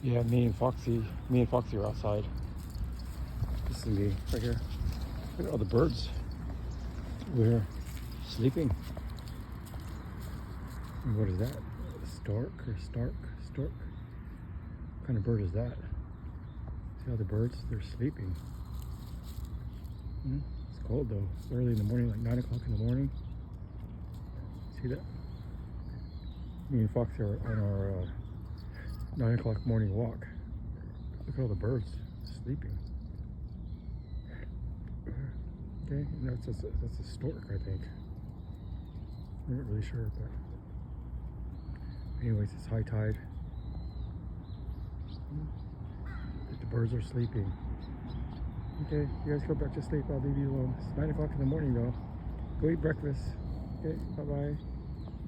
Yeah, me and Foxy are outside. This is me right here. Look at all the birds. We're sleeping. And what is that? A stork or stark? Stork? What kind of bird is that? See all the birds? They're sleeping. It's cold though. It's early in the morning, like 9 o'clock in the morning. See that? Me and Foxy are on our 9 o'clock morning walk. Look at all the birds sleeping. Okay, that's a stork, I think. I'm not really sure, but anyways, it's high tide. The birds are sleeping. Okay, you guys go back to sleep. I'll leave you alone. It's 9 o'clock in the morning though. Go eat breakfast. Okay, bye-bye.